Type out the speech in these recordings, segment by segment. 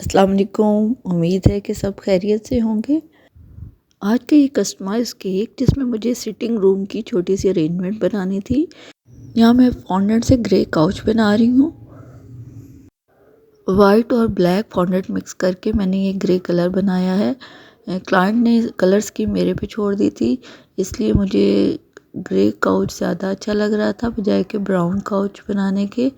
अस्सलाम वालेकुम। उम्मीद है कि सब खैरियत से होंगे। आज का ये कस्टमाइज़ केक जिसमें मुझे सिटिंग रूम की छोटी सी अरेंजमेंट बनानी थी। यहाँ मैं फॉन्डेंट से ग्रे काउच बना रही हूँ। वाइट और ब्लैक फॉन्डेंट मिक्स करके मैंने ये ग्रे कलर बनाया है। क्लाइंट ने कलर स्कीम मेरे पे छोड़ दी थी, इसलिए मुझे ग्रे काउच ज़्यादा अच्छा लग रहा था बजाय के ब्राउन काउच बनाने के।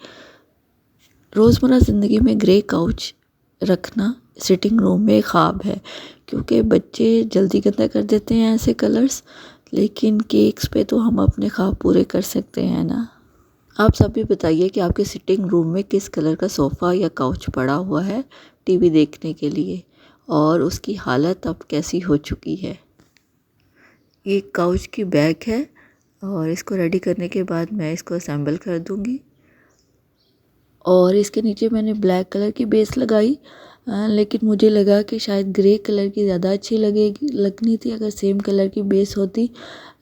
रोज़मर्रा ज़िंदगी में ग्रे काउच रखना सिटिंग रूम में ख़्वाब है, क्योंकि बच्चे जल्दी गंदा कर देते हैं ऐसे कलर्स, लेकिन केक्स पे तो हम अपने ख्वाब पूरे कर सकते हैं ना। आप सब भी बताइए कि आपके सिटिंग रूम में किस कलर का सोफ़ा या काउच पड़ा हुआ है टीवी देखने के लिए, और उसकी हालत अब कैसी हो चुकी है। ये काउच की बैक है और इसको रेडी करने के बाद मैं इसको असेंबल कर दूँगी। और इसके नीचे मैंने ब्लैक कलर की बेस लगाई, लेकिन मुझे लगा कि शायद ग्रे कलर की ज़्यादा अच्छी लगनी थी अगर सेम कलर की बेस होती,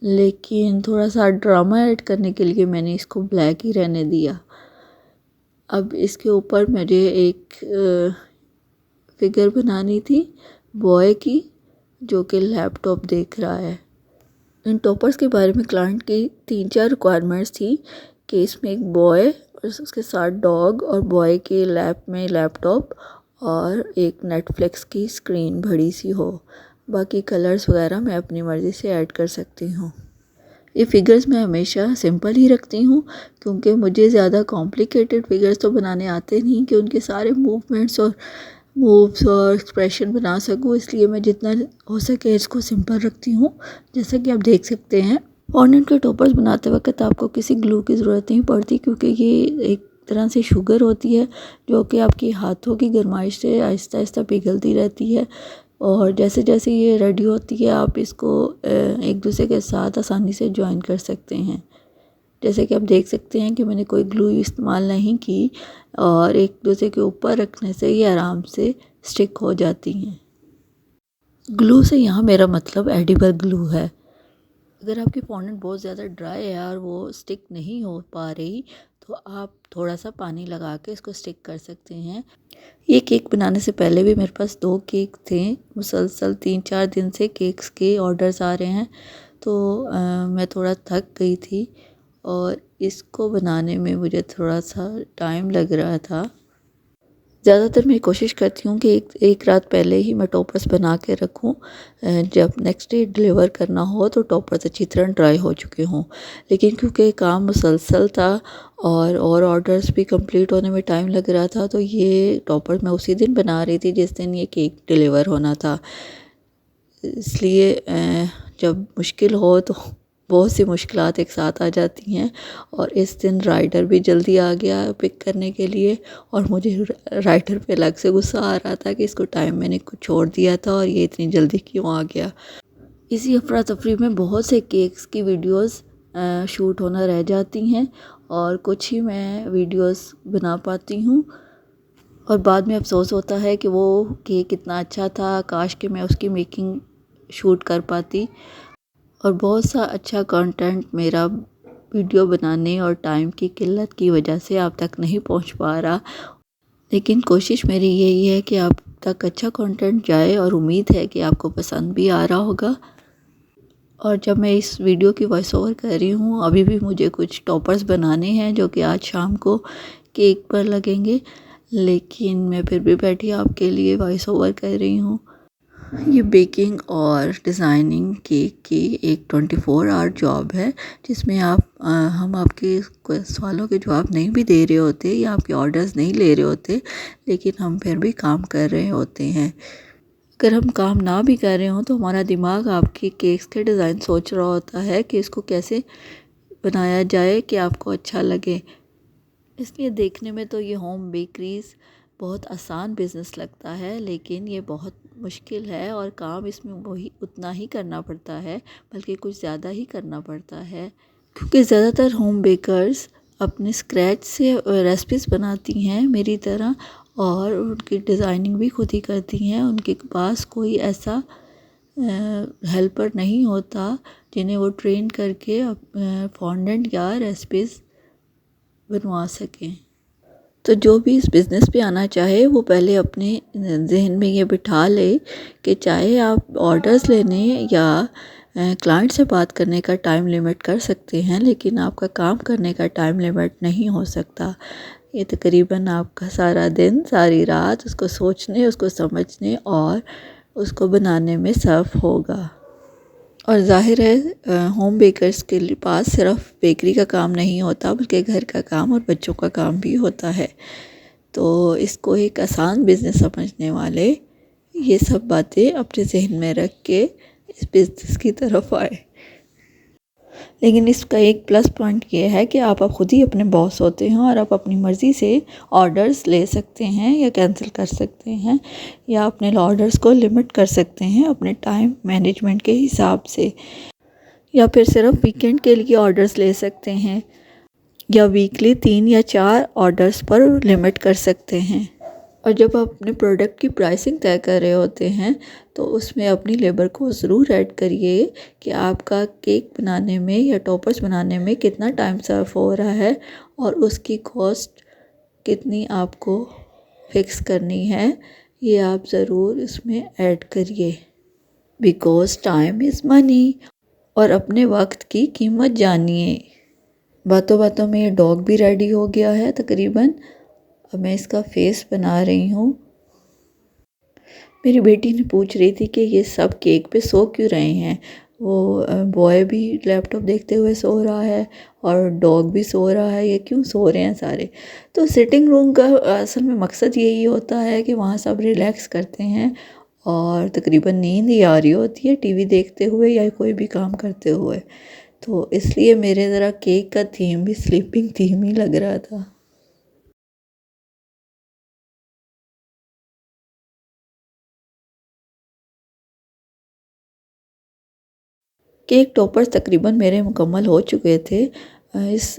लेकिन थोड़ा सा ड्रामा ऐड करने के लिए मैंने इसको ब्लैक ही रहने दिया। अब इसके ऊपर मुझे एक फिगर बनानी थी बॉय की, जो कि लैपटॉप देख रहा है। इन टॉपर्स के बारे में क्लाइंट की 3-4 रिक्वायरमेंट्स थी कि इसमें एक बॉय और उसके साथ डॉग, और बॉय के लैप में लैपटॉप और एक नेटफ्लिक्स की स्क्रीन बड़ी सी हो। बाकी कलर्स वगैरह मैं अपनी मर्ज़ी से ऐड कर सकती हूँ। ये फिगर्स मैं हमेशा सिंपल ही रखती हूँ, क्योंकि मुझे ज़्यादा कॉम्प्लिकेटेड फिगर्स तो बनाने आते नहीं कि उनके सारे मूव्स और एक्सप्रेशन बना सकूँ, इसलिए मैं जितना हो सके इसको सिंपल रखती हूँ। जैसा कि आप देख सकते हैं, फॉन्डेंट के टॉपर्स बनाते वक्त आपको किसी ग्लू की ज़रूरत नहीं पड़ती, क्योंकि ये एक तरह से शुगर होती है जो कि आपकी हाथों की गरमाइश से आहिस्ता आहिस्ता पिघलती रहती है, और जैसे जैसे ये रेडी होती है आप इसको एक दूसरे के साथ आसानी से ज्वाइन कर सकते हैं। जैसे कि आप देख सकते हैं कि मैंने कोई ग्लू इस्तेमाल नहीं की, और एक दूसरे के ऊपर रखने से ये आराम से स्टिक हो जाती हैं। ग्लू से यहाँ मेरा मतलब एडिबल ग्लू है। अगर आपकी फॉन्डेंट बहुत ज़्यादा ड्राई है और वो स्टिक नहीं हो पा रही, तो आप थोड़ा सा पानी लगा के इसको स्टिक कर सकते हैं। ये केक बनाने से पहले भी मेरे पास 2 केक थे। मुसलसल 3-4 दिन से केक्स के ऑर्डर्स आ रहे हैं, तो मैं थोड़ा थक गई थी और इसको बनाने में मुझे थोड़ा सा टाइम लग रहा था। ज़्यादातर मैं कोशिश करती हूँ कि एक रात पहले ही मैं टॉपर्स बना के रखूँ, जब नेक्स्ट डे डिलीवर करना हो तो टॉपर्स अच्छी तरह ड्राई हो चुके हों। लेकिन क्योंकि काम मुसलसल था और ऑर्डर्स भी कंप्लीट होने में टाइम लग रहा था, तो ये टॉपर्स मैं उसी दिन बना रही थी जिस दिन ये केक डिलीवर होना था। इसलिए जब मुश्किल हो तो बहुत सी मुश्किलात एक साथ आ जाती हैं, और इस दिन राइडर भी जल्दी आ गया पिक करने के लिए, और मुझे राइडर पे अलग से गुस्सा आ रहा था कि इसको टाइम मैंने कुछ छोड़ दिया था और ये इतनी जल्दी क्यों आ गया। इसी अफरा तफरी में बहुत से केक्स की वीडियोस शूट होना रह जाती हैं, और कुछ ही मैं वीडियोस बना पाती हूँ, और बाद में अफसोस होता है कि वो केक कितना अच्छा था, काश कि मैं उसकी मेकिंग शूट कर पाती। और बहुत सा अच्छा कंटेंट मेरा वीडियो बनाने और टाइम की किल्लत की वजह से आप तक नहीं पहुंच पा रहा, लेकिन कोशिश मेरी यही है कि आप तक अच्छा कंटेंट जाए, और उम्मीद है कि आपको पसंद भी आ रहा होगा। और जब मैं इस वीडियो की वॉइस ओवर कर रही हूँ, अभी भी मुझे कुछ टॉपर्स बनाने हैं जो कि आज शाम को केक पर लगेंगे, लेकिन मैं फिर भी बैठी आपके लिए वॉइस ओवर कर रही हूँ। ये बेकिंग और डिज़ाइनिंग केक की एक 24 आवर जॉब है, जिसमें हम आपके सवालों के जवाब नहीं भी दे रहे होते या आपके ऑर्डर्स नहीं ले रहे होते, लेकिन हम फिर भी काम कर रहे होते हैं। अगर हम काम ना भी कर रहे हों तो हमारा दिमाग आपके केक्स के डिज़ाइन सोच रहा होता है कि इसको कैसे बनाया जाए कि आपको अच्छा लगे। इसलिए देखने में तो ये होम बेकरीज़ बहुत आसान बिज़नेस लगता है, लेकिन ये बहुत मुश्किल है, और काम इसमें वही उतना ही करना पड़ता है, बल्कि कुछ ज़्यादा ही करना पड़ता है, क्योंकि ज़्यादातर होम बेकर्स अपने स्क्रैच से रेसिपीज़ बनाती हैं मेरी तरह, और उनकी डिज़ाइनिंग भी खुद ही करती हैं। उनके पास कोई ऐसा हेल्पर नहीं होता जिन्हें वो ट्रेन करके फॉन्डेंट या रेसिपीज़ बनवा सकें। तो जो भी इस बिज़नेस पे आना चाहे वो पहले अपने ज़हन में ये बिठा ले कि चाहे आप ऑर्डर्स लेने या क्लाइंट से बात करने का टाइम लिमिट कर सकते हैं, लेकिन आपका काम करने का टाइम लिमिट नहीं हो सकता। ये तकरीबन आपका सारा दिन, सारी रात उसको सोचने, उसको समझने और उसको बनाने में सर्फ होगा। और ज़ाहिर है होम बेकर्स के पास सिर्फ बेकरी का काम नहीं होता, बल्कि घर का काम और बच्चों का काम भी होता है। तो इसको एक आसान बिज़नेस समझने वाले ये सब बातें अपने जहन में रख के इस बिज़नेस की तरफ आए। लेकिन इसका एक प्लस पॉइंट ये है कि आप खुद ही अपने बॉस होते हैं और आप अपनी मर्ज़ी से ऑर्डर्स ले सकते हैं या कैंसिल कर सकते हैं, या अपने ऑर्डर्स को लिमिट कर सकते हैं अपने टाइम मैनेजमेंट के हिसाब से, या फिर सिर्फ वीकेंड के लिए ऑर्डर्स ले सकते हैं, या वीकली 3 या 4 ऑर्डर्स पर लिमिट कर सकते हैं। और जब आप अपने प्रोडक्ट की प्राइसिंग तय कर रहे होते हैं तो उसमें अपनी लेबर को ज़रूर ऐड करिए कि आपका केक बनाने में या टॉपर्स बनाने में कितना टाइम सर्व हो रहा है और उसकी कॉस्ट कितनी आपको फिक्स करनी है, ये आप ज़रूर इसमें ऐड करिए। Because time is money. और अपने वक्त की कीमत जानिए। बातों बातों में ये डॉग भी रेडी हो गया है तकरीबन। अब मैं इसका फेस बना रही हूँ। मेरी बेटी ने पूछ रही थी कि ये सब केक पे सो क्यों रहे हैं। वो बॉय भी लैपटॉप देखते हुए सो रहा है और डॉग भी सो रहा है, ये क्यों सो रहे हैं सारे। तो सिटिंग रूम का असल में मकसद यही होता है कि वहाँ सब रिलैक्स करते हैं और तकरीबन नींद ही आ रही होती है टीवी देखते हुए या कोई भी काम करते हुए। तो इसलिए मेरे ज़रा केक का थीम भी स्लीपिंग थीम ही लग रहा था। केक टॉपर्स तकरीबन मेरे मुकम्मल हो चुके थे। इस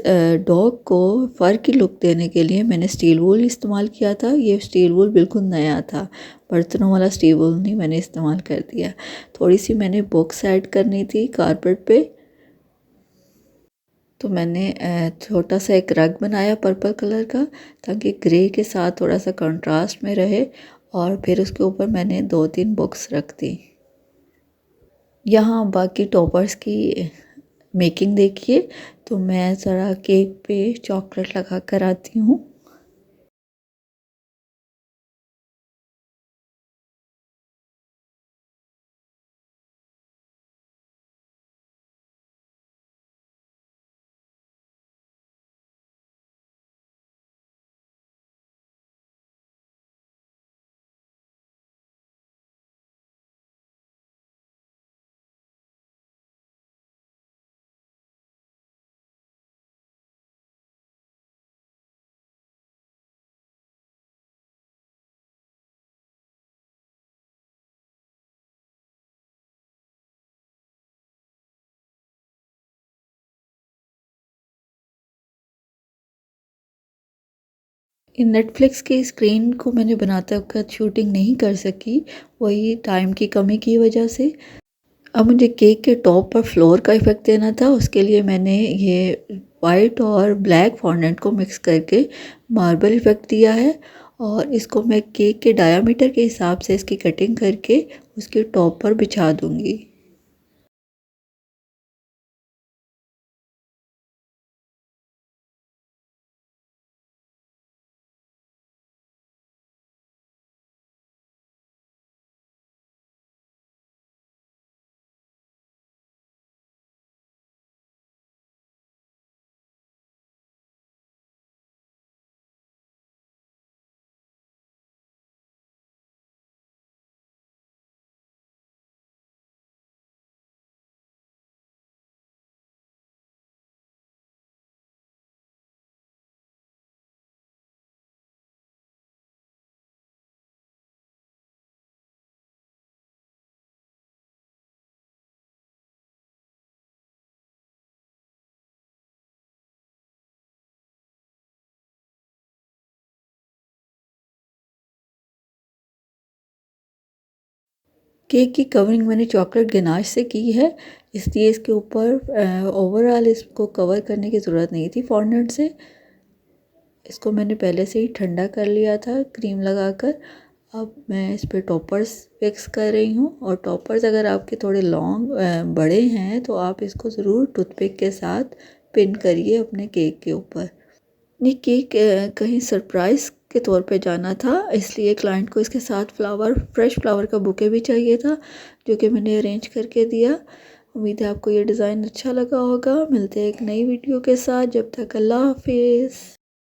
डॉग को फ़र की लुक देने के लिए मैंने स्टील वूल इस्तेमाल किया था। ये स्टील वूल बिल्कुल नया था, बर्तनों वाला स्टील वूल नहीं मैंने इस्तेमाल कर दिया। थोड़ी सी मैंने बुक्स ऐड करनी थी कारपेट पे, तो मैंने छोटा सा एक रग बनाया पर्पल कलर का, ताकि ग्रे के साथ थोड़ा सा कंट्रास्ट में रहे। और फिर उसके ऊपर मैंने 2-3 बुक्स रख दी। यहाँ बाकी टॉपर्स की मेकिंग देखिए। तो मैं ज़रा केक पे चॉकलेट लगा कर आती हूँ। इन नेटफ्लिक्स की स्क्रीन को मैंने बनाते वक्त शूटिंग नहीं कर सकी, वही टाइम की कमी की वजह से। अब मुझे केक के टॉप पर फ्लोर का इफ़ेक्ट देना था। उसके लिए मैंने ये वाइट और ब्लैक फॉन्डेंट को मिक्स करके मार्बल इफ़ेक्ट दिया है, और इसको मैं केक के डायामीटर के हिसाब से इसकी कटिंग करके उसके टॉप पर बिछा दूँगी। केक की कवरिंग मैंने चॉकलेट गनाश से की है, इसलिए इसके ऊपर ओवरऑल इसको कवर करने की ज़रूरत नहीं थी फॉन्डेंट से। इसको मैंने पहले से ही ठंडा कर लिया था क्रीम लगाकर। अब मैं इस पे टॉपर्स फिक्स कर रही हूँ। और टॉपर्स अगर आपके थोड़े लॉन्ग बड़े हैं तो आप इसको ज़रूर टूथपिक के साथ पिन करिए अपने केक के ऊपर। ये केक कहीं सरप्राइज़ के तौर पे जाना था, इसलिए क्लाइंट को इसके साथ फ्रेश फ्लावर का बुके भी चाहिए था, जो कि मैंने अरेंज करके दिया। उम्मीद है आपको ये डिज़ाइन अच्छा लगा होगा। मिलते हैं एक नई वीडियो के साथ, जब तक अल्लाह हाफिज़।